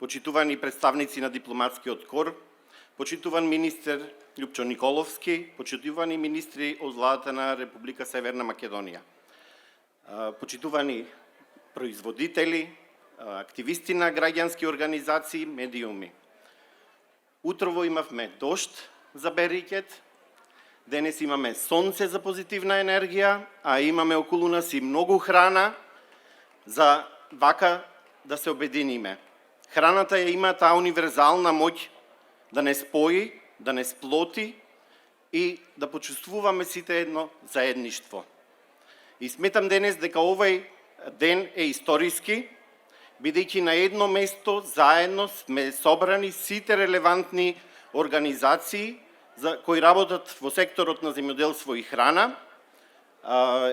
почитувани представници на дипломатскиот кор, почитуван министер Љупчо Николовски, почитувани министри од владата на Република Северна Македонија, почитувани производители, активисти на граѓански организации, медиуми. Утрово имавме дожд за берикет, денес имаме сонце за позитивна енергија, а имаме околу нас и многу храна за вака да се обединиме. Храната ја има таа универзална моќ да не спои, да не сплоти и да почувствуваме сите едно заедништво. И сметам денес дека овој ден е историски, бидејќи на едно место заедно сме собрани сите релевантни организации кои работат во секторот на земјоделство и храна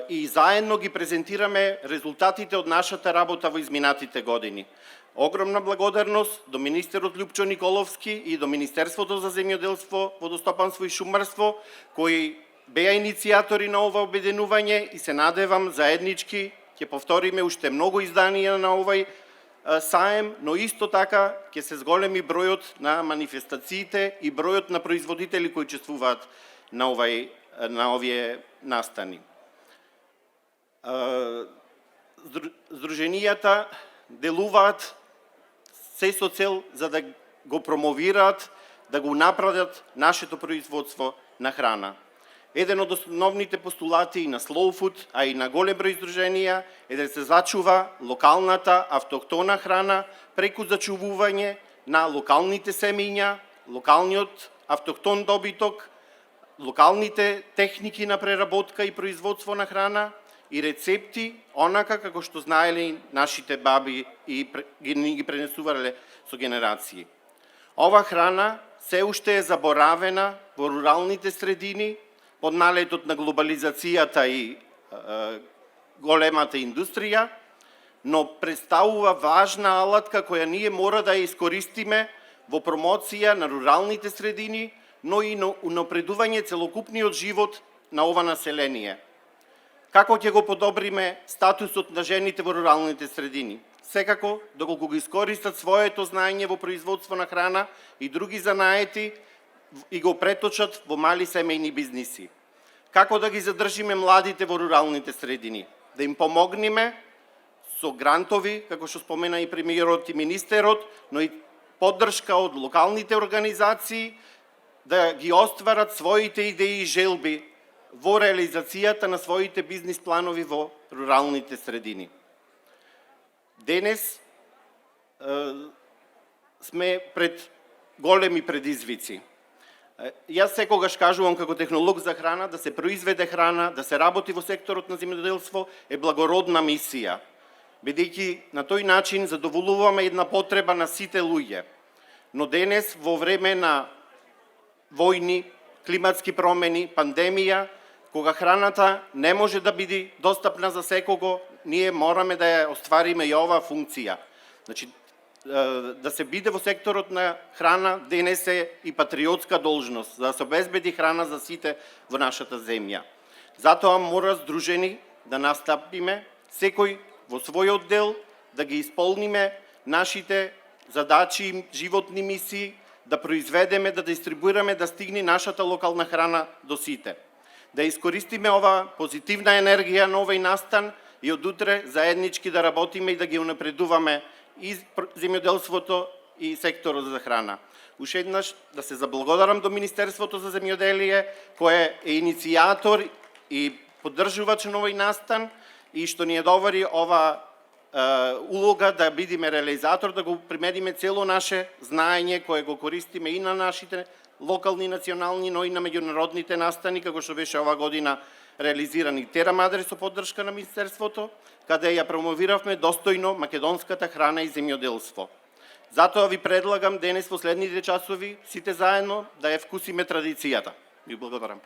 и заедно ги презентираме резултатите од нашата работа во изминатите години. Огромна благодарност до министерот Љупчо Николовски и до Министерството за земјоделство, водостопанство и шумарство, кои беа иницијатори на ова обединување и се надевам заеднички ќе повториме уште многу изданија на овој саем, но исто така ќе се зголеми бројот на манифестациите и бројот на производители кои учествуваат на овие настани. Здруженијата делуваат се со цел за да го промовираат, да го направат нашето производство на храна. Еден од основните постулати и на Slow Food, а и на голем број здруженија е да се зачува локалната автохтона храна преку зачувување на локалните семења, локалниот автохтон добиток, локалните техники на преработка и производство на храна и рецепти, онака како што знаеле нашите баби и ги пренесувале со генерации. Ова храна се уште е заборавена во руралните средини, под налетот на глобализацијата и големата индустрија, но представува важна алатка која ние мора да ја искористиме во промоција на руралните средини, но и на унапредување целокупниот живот на ова население. Како ќе го подобриме статусот на жените во руралните средини? Секако, доколку го искористат своето знаење во производство на храна и други занаети, и го преточат во мали семејни бизниси. Како да ги задржиме младите во руралните средини? Да им помогнеме со грантови, како што спомена и премиерот и министерот, но и поддршка од локалните организации, да ги остварат своите идеи и желби во реализацијата на своите бизнис планови во руралните средини. Денес сме пред големи предизвици. Јас секогаш кажувам како технолог за храна, да се произведе храна, да се работи во секторот на земјоделство е благородна мисија, бидејќи на тој начин задоволуваме една потреба на сите луѓе. Но денес, во време на војни, климатски промени, пандемија, кога храната не може да биде достапна за секого, ние мораме да ја оствариме и оваа функција. Значи, да се биде во секторот на храна денес е и патриотска должност, за да се обезбеди храна за сите во нашата земја. Затоа мора здружени да настапиме, секој во својот дел, да ги исполниме нашите задачи и животни мисии, да произведеме, да дистрибуираме, да стигне нашата локална храна до сите. Да искористиме ова позитивна енергија на овој настан и од утре заеднички да работиме и да ги унапредуваме и земјоделството и секторот за храна. Уште еднаш да се заблагодарам до Министерството за земјоделие, кое е иницијатор и поддржувач на овој настан и што ни ја довари ова улога да бидеме реализатор, да го примениме цело наше знаење кое го користиме и на нашите локални, национални, но и на меѓународните настани, како што беше ова година реализирани Тера Мадре со поддршка на Министерството, каде ја промовиравме достојно македонската храна и земјоделство. Затоа ви предлагам денес во следните часови сите заедно да ја вкусиме традицијата. Ви благодарам.